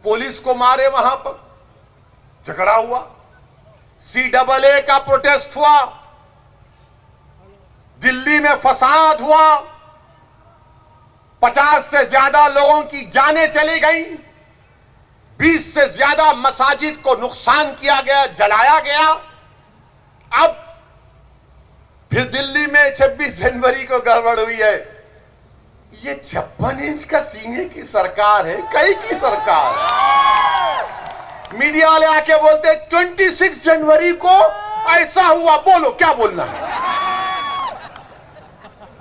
पुलिस को मारे, वहां पर झगड़ा हुआ, CAA का प्रोटेस्ट हुआ, दिल्ली में फसाद हुआ, 50 से ज्यादा लोगों की जानें चली गई, 20 से ज्यादा मसाजिद को नुकसान किया गया, जलाया गया। अब फिर दिल्ली में 26 जनवरी को गड़बड़ हुई है। ये 56 इंच का सीने की सरकार है, कई की सरकार। मीडिया वाले आके बोलते 26 जनवरी को ऐसा हुआ, बोलो क्या बोलना है।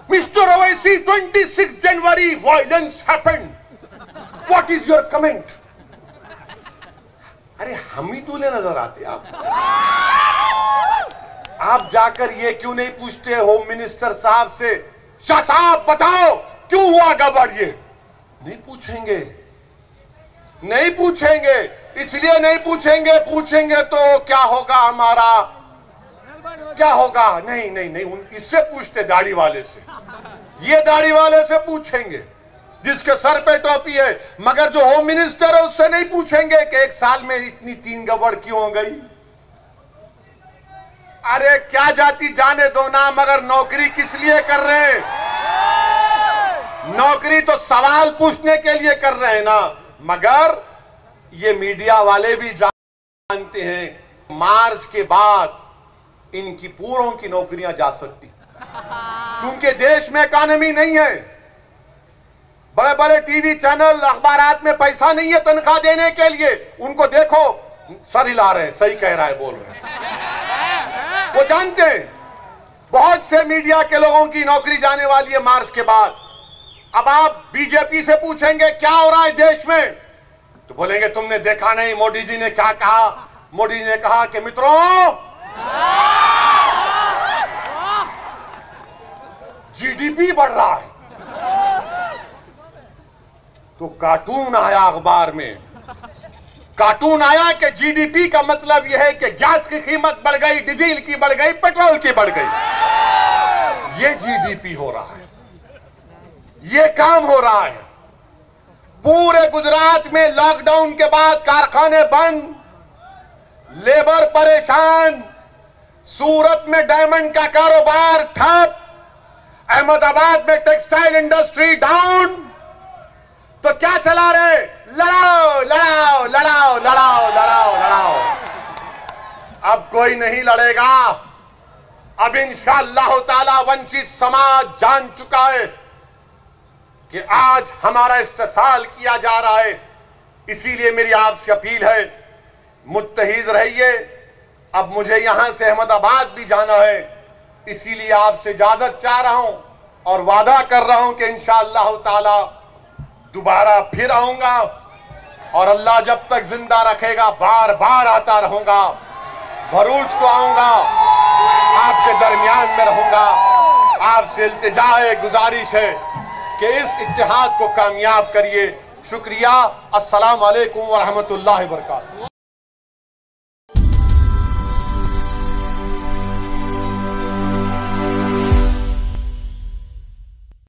Mister Owaisi, 26 January violence happened, what is your comment. अरे हम ही दूल्हे नजर आते आप जाकर ये क्यों नहीं पूछते होम मिनिस्टर साहब से, शाह साहब बताओ क्यों हुआ गड़बड़। ये नहीं पूछेंगे, नहीं पूछेंगे, इसलिए नहीं पूछेंगे, पूछेंगे तो क्या होगा, हमारा क्या होगा। नहीं नहीं नहीं, इससे पूछते, दाढ़ी वाले से, ये दाढ़ी वाले से पूछेंगे जिसके सर पे टोपी है। मगर जो होम मिनिस्टर है उससे नहीं पूछेंगे कि एक साल में इतनी 3 गड़बड़ क्यों हो गई। अरे क्या जाति जाने दो ना, मगर नौकरी किस लिए कर रहे हैं। नौकरी तो सवाल पूछने के लिए कर रहे हैं ना। मगर ये मीडिया वाले भी जानते हैं मार्च के बाद इनकी पूरों की नौकरियां जा सकती, क्योंकि देश में इकॉनमी नहीं है, बड़े बड़े टीवी चैनल अखबारात में पैसा नहीं है तनख्वाह देने के लिए। उनको देखो सर हिला रहे हैं, सही कह रहा है, बोल रहे हैं, वो जानते हैं बहुत से मीडिया के लोगों की नौकरी जाने वाली है मार्च के बाद। अब आप बीजेपी से पूछेंगे क्या हो रहा है देश में, तो बोलेंगे तुमने देखा नहीं मोदी जी ने क्या कहा। मोदी जी ने कहा कि मित्रों GDP बढ़ रहा है। तो कार्टून आया अखबार में, कार्टून आया कि GDP का मतलब यह है कि गैस की कीमत बढ़ गई, डीजल की बढ़ गई, पेट्रोल की बढ़ गई। ये GDP हो रहा है, ये काम हो रहा है। पूरे गुजरात में लॉकडाउन के बाद कारखाने बंद, लेबर परेशान, सूरत में डायमंड का कारोबार ठप, अहमदाबाद में टेक्सटाइल इंडस्ट्री डाउन। तो क्या चला रहे, लड़ाओ लड़ाओ लड़ाओ लड़ाओ लड़ाओ लड़ाओ। अब कोई नहीं लड़ेगा। अब इंशाअल्लाह ताला वंचित समाज जान चुका है कि आज हमारा इस्तेसाल किया जा रहा है। इसीलिए मेरी आपसे अपील है, मुत्तहिद रहिए। अब मुझे यहां से अहमदाबाद भी जाना है, इसीलिए आपसे इजाजत चाह रहा हूं और वादा कर रहा हूं कि इंशाअल्लाह ताला दोबारा फिर आऊंगा और अल्लाह जब तक जिंदा रखेगा बार बार आता रहूंगा। भरूच को आऊंगा, आपके दरमियान में रहूंगा। आपसे इल्तिजा है, गुजारिश है कि इस इत्तेहाद को कामयाब करिए। शुक्रिया। अस्सलाम वालेकुम व रहमतुल्लाहि व बरकातहू।